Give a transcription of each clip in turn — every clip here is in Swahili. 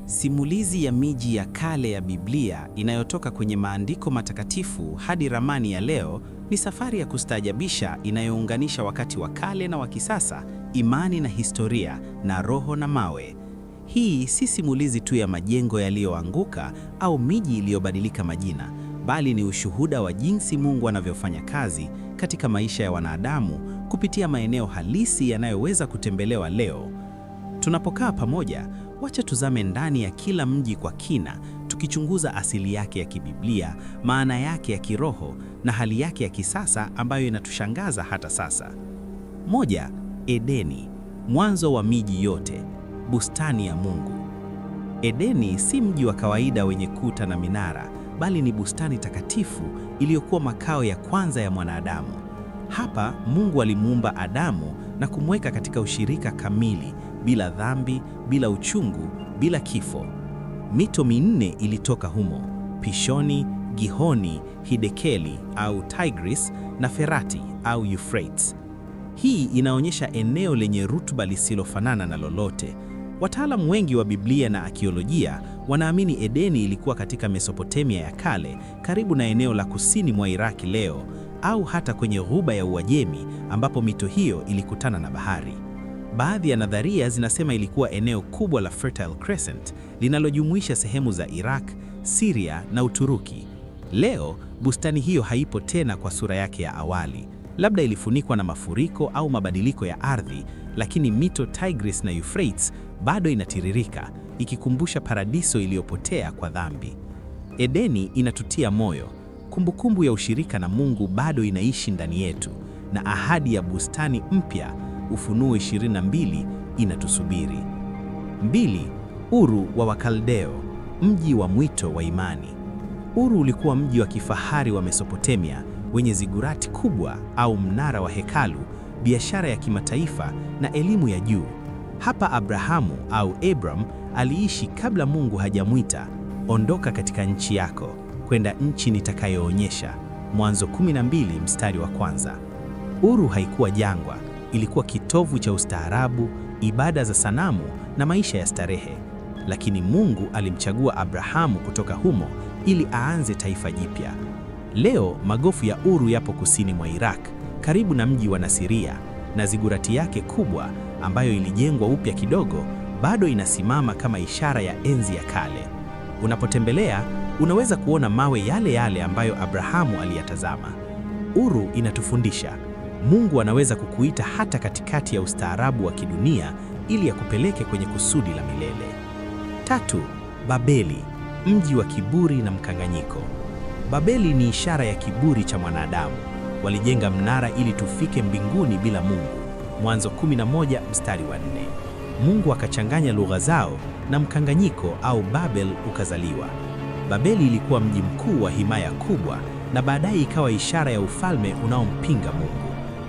Simulizi ya miji ya kale ya Biblia inayotoka kwenye maandiko matakatifu hadi ramani ya leo ni safari ya kustaajabisha inayounganisha wakati wa kale na wa kisasa, imani na historia, na roho na mawe. Hii si simulizi tu ya majengo yaliyoanguka au miji iliyobadilika majina, bali ni ushuhuda wa jinsi Mungu anavyofanya kazi katika maisha ya wanadamu kupitia maeneo halisi yanayoweza kutembelewa leo. Tunapokaa pamoja, wacha tuzame ndani ya kila mji kwa kina, tukichunguza asili yake ya kibiblia, maana yake ya kiroho na hali yake ya kisasa ambayo inatushangaza hata sasa. Moja, Edeni, mwanzo wa miji yote, bustani ya Mungu. Edeni si mji wa kawaida wenye kuta na minara, bali ni bustani takatifu iliyokuwa makao ya kwanza ya mwanadamu. Hapa Mungu alimuumba Adamu na kumweka katika ushirika kamili, bila dhambi, bila uchungu, bila kifo. Mito minne ilitoka humo: Pishoni, Gihoni, Hidekeli au Tigris na Ferati au Euphrates. Hii inaonyesha eneo lenye rutuba lisilofanana na lolote. Wataalamu wengi wa Biblia na akiolojia wanaamini Edeni ilikuwa katika Mesopotamia ya kale, karibu na eneo la kusini mwa Iraki leo, au hata kwenye ghuba ya Uajemi ambapo mito hiyo ilikutana na bahari. Baadhi ya nadharia zinasema ilikuwa eneo kubwa la Fertile Crescent linalojumuisha sehemu za Iraq, Syria na Uturuki. Leo bustani hiyo haipo tena kwa sura yake ya awali. Labda ilifunikwa na mafuriko au mabadiliko ya ardhi, lakini mito Tigris na Euphrates bado inatiririka, ikikumbusha paradiso iliyopotea kwa dhambi. Edeni inatutia moyo. Kumbukumbu ya ushirika na Mungu bado inaishi ndani yetu, na ahadi ya bustani mpya, Ufunuo 22, inatusubiri. 2. Uru wa Wakaldeo, mji wa mwito wa imani. Uru ulikuwa mji wa kifahari wa Mesopotamia wenye zigurati kubwa au mnara wa hekalu, biashara ya kimataifa na elimu ya juu. Hapa Abrahamu au Abram aliishi kabla Mungu hajamwita, ondoka katika nchi yako kwenda nchi nitakayoonyesha. Mwanzo 12 mstari wa kwanza. Uru haikuwa jangwa, ilikuwa kitovu cha ustaarabu, ibada za sanamu na maisha ya starehe. Lakini Mungu alimchagua Abrahamu kutoka humo ili aanze taifa jipya. Leo magofu ya Uru yapo kusini mwa Iraq, karibu na mji wa Nasiria, na zigurati yake kubwa ambayo ilijengwa upya kidogo bado inasimama kama ishara ya enzi ya kale. Unapotembelea, unaweza kuona mawe yale yale ambayo Abrahamu aliyatazama. Uru inatufundisha Mungu anaweza kukuita hata katikati ya ustaarabu wa kidunia ili akupeleke kwenye kusudi la milele. 3. Babeli, mji wa kiburi na mkanganyiko. Babeli ni ishara ya kiburi cha mwanadamu. Walijenga mnara ili tufike mbinguni bila Mungu. Mwanzo 11 mstari wa 4. Mungu akachanganya lugha zao na mkanganyiko au Babel ukazaliwa. Babeli ilikuwa mji mkuu wa himaya kubwa na baadaye ikawa ishara ya ufalme unaompinga Mungu.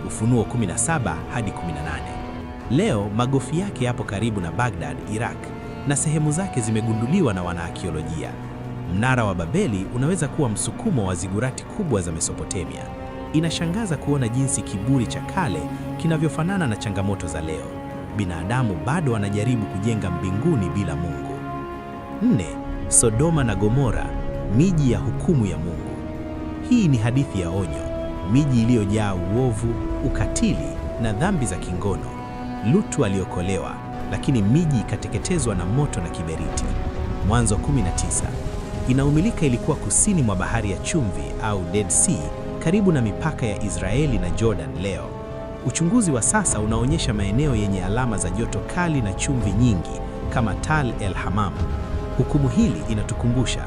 Ufunuo 17 hadi 18. Leo magofu yake yapo karibu na Baghdad, Iraq, na sehemu zake zimegunduliwa na wanaakiolojia. Mnara wa Babeli unaweza kuwa msukumo wa zigurati kubwa za Mesopotamia. Inashangaza kuona jinsi kiburi cha kale kinavyofanana na changamoto za leo. Binadamu bado wanajaribu kujenga mbinguni bila Mungu. 4. Sodoma na Gomora, miji ya hukumu ya Mungu. Hii ni hadithi ya onyo, miji iliyojaa uovu, ukatili na dhambi za kingono. Lutu aliokolewa, lakini miji ikateketezwa na moto na kiberiti. Mwanzo 19. Inaumilika ilikuwa kusini mwa bahari ya chumvi au Dead Sea, karibu na mipaka ya Israeli na Jordan leo. Uchunguzi wa sasa unaonyesha maeneo yenye alama za joto kali na chumvi nyingi kama Tal el Hammam. Hukumu hili inatukumbusha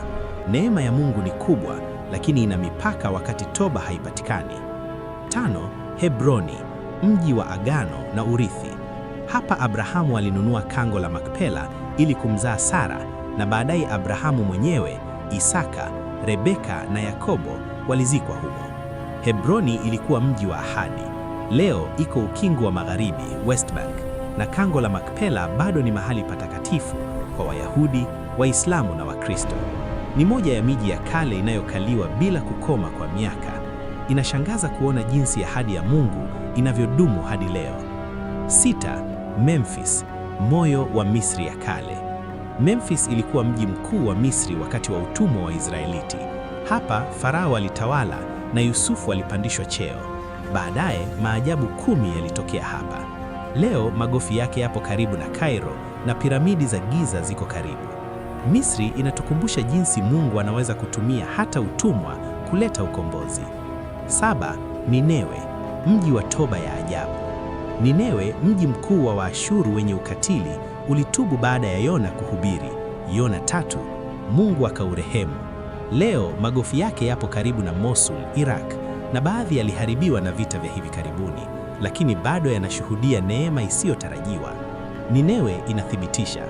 neema ya Mungu ni kubwa, lakini ina mipaka wakati toba haipatikani. 5. Hebroni, mji wa agano na urithi. Hapa Abrahamu alinunua kango la Makpela ili kumzaa Sara, na baadaye Abrahamu mwenyewe, Isaka, Rebeka na Yakobo walizikwa humo. Hebroni ilikuwa mji wa ahadi. Leo iko ukingo wa magharibi, West Bank, na kango la Makpela bado ni mahali patakatifu kwa Wayahudi, Waislamu na Wakristo. Ni moja ya miji ya kale inayokaliwa bila kukoma kwa miaka. Inashangaza kuona jinsi ahadi ya Mungu inavyodumu hadi leo. 6. Memphis, moyo wa Misri ya kale. Memphis ilikuwa mji mkuu wa Misri wakati wa utumwa wa Israeliti. Hapa Farao alitawala na Yusufu alipandishwa cheo. Baadaye maajabu 10 yalitokea hapa. Leo magofu yake yapo karibu na Cairo na piramidi za Giza ziko karibu. Misri inatukumbusha jinsi Mungu anaweza kutumia hata utumwa kuleta ukombozi. 7. Ninewe, mji wa toba ya ajabu. Ninewe, mji mkuu wa Waashuru wenye ukatili, ulitubu baada ya Yona kuhubiri. Yona 3, Mungu akaurehemu. Leo magofu yake yapo karibu na Mosul, Iraq, na baadhi yaliharibiwa na vita vya hivi karibuni, lakini bado yanashuhudia neema isiyotarajiwa. Ninewe inathibitisha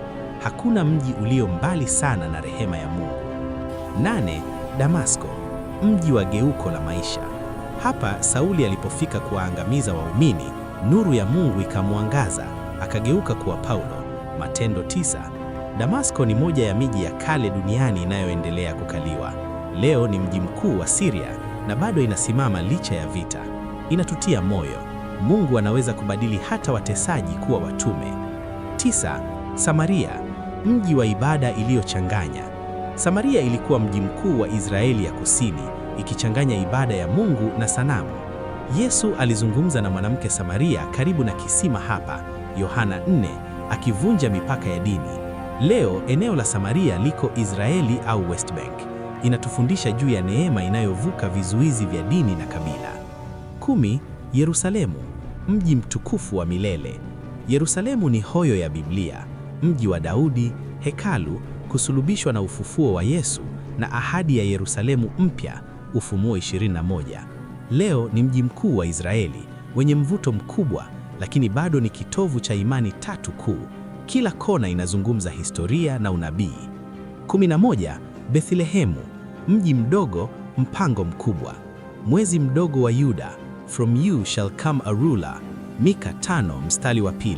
hakuna mji ulio mbali sana na rehema ya Mungu. 8. Damasko, mji wa geuko la maisha. Hapa Sauli alipofika kuwaangamiza waumini, nuru ya Mungu ikamwangaza, akageuka kuwa Paulo. Matendo 9. Damasko ni moja ya miji ya kale duniani inayoendelea kukaliwa. Leo ni mji mkuu wa Syria na bado inasimama licha ya vita. Inatutia moyo, Mungu anaweza kubadili hata watesaji kuwa watume. 9. Samaria, mji wa ibada iliyochanganya. Samaria ilikuwa mji mkuu wa Israeli ya kusini, ikichanganya ibada ya Mungu na sanamu. Yesu alizungumza na mwanamke Samaria karibu na kisima hapa, Yohana 4, akivunja mipaka ya dini. Leo eneo la Samaria liko Israeli au West Bank. Inatufundisha juu ya neema inayovuka vizuizi vya dini na kabila. 10. Yerusalemu, mji mtukufu wa milele. Yerusalemu ni hoyo ya Biblia, mji wa Daudi, hekalu, kusulubishwa na ufufuo wa Yesu na ahadi ya Yerusalemu mpya, Ufunuo 21. Leo ni mji mkuu wa Israeli, wenye mvuto mkubwa, lakini bado ni kitovu cha imani 3 kuu. Kila kona inazungumza historia na unabii. 11. Bethlehemu, mji mdogo, mpango mkubwa. Mwezi mdogo wa Yuda, from you shall come a ruler. Mika 5 mstari wa 2.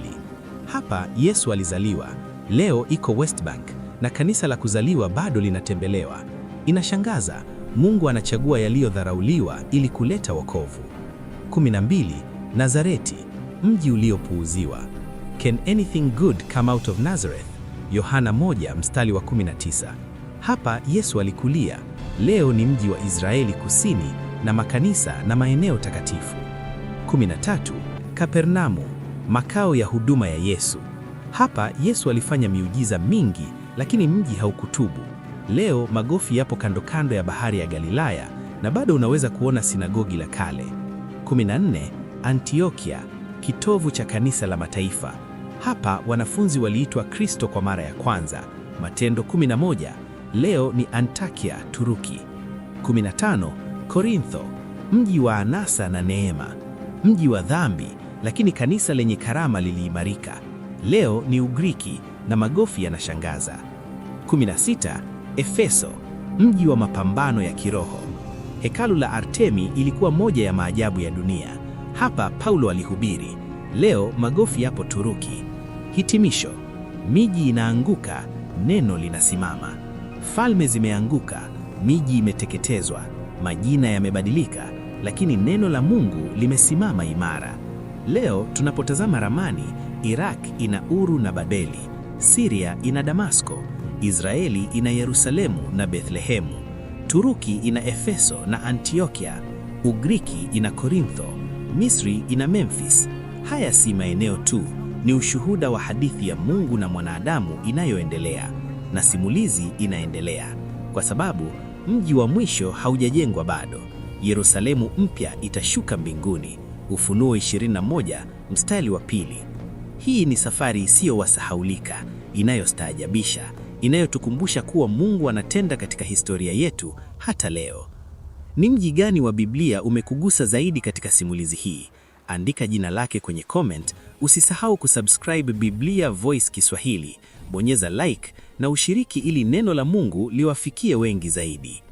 Hapa Yesu alizaliwa. Leo iko West Bank na kanisa la kuzaliwa bado linatembelewa. Inashangaza, Mungu anachagua yaliyodharauliwa ili kuleta wokovu. 12. Nazareti, mji uliopuuziwa. Can anything good come out of Nazareth? Yohana 1 mstari wa 19. Hapa Yesu alikulia. Leo ni mji wa Israeli kusini na makanisa na maeneo takatifu. 13. Kapernaumu, makao ya huduma ya Yesu. Hapa Yesu alifanya miujiza mingi, lakini mji haukutubu. Leo magofu yapo kando kando ya bahari ya Galilaya na bado unaweza kuona sinagogi la kale. 14. Antiokia, kitovu cha kanisa la mataifa. Hapa wanafunzi waliitwa Kristo kwa mara ya kwanza. Matendo 11. Leo ni Antakia, Turuki. 15. Korintho, mji wa anasa na neema, mji wa dhambi, lakini kanisa lenye karama liliimarika. Leo ni Ugiriki na magofu yanashangaza. 16. Efeso, mji wa mapambano ya kiroho. Hekalu la Artemi ilikuwa moja ya maajabu ya dunia. Hapa Paulo alihubiri. Leo magofu yapo Turuki. Hitimisho, miji inaanguka, neno linasimama. Falme zimeanguka, miji imeteketezwa, majina yamebadilika, lakini neno la Mungu limesimama imara. Leo tunapotazama ramani, Iraq ina Uru na Babeli, Syria ina Damasko, Israeli ina Yerusalemu na Bethlehemu, Turuki ina Efeso na Antiokia, Ugiriki ina Korintho, Misri ina Memphis. Haya si maeneo tu, ni ushuhuda wa hadithi ya Mungu na mwanadamu inayoendelea, na simulizi inaendelea, kwa sababu mji wa mwisho haujajengwa bado. Yerusalemu mpya itashuka mbinguni. Ufunuo 21 mstari wa 2. Hii ni safari isiyowasahaulika, inayostaajabisha, inayotukumbusha kuwa Mungu anatenda katika historia yetu hata leo. Ni mji gani wa Biblia umekugusa zaidi katika simulizi hii? Andika jina lake kwenye comment. Usisahau kusubscribe Biblia Voice Kiswahili, bonyeza like na ushiriki ili neno la Mungu liwafikie wengi zaidi.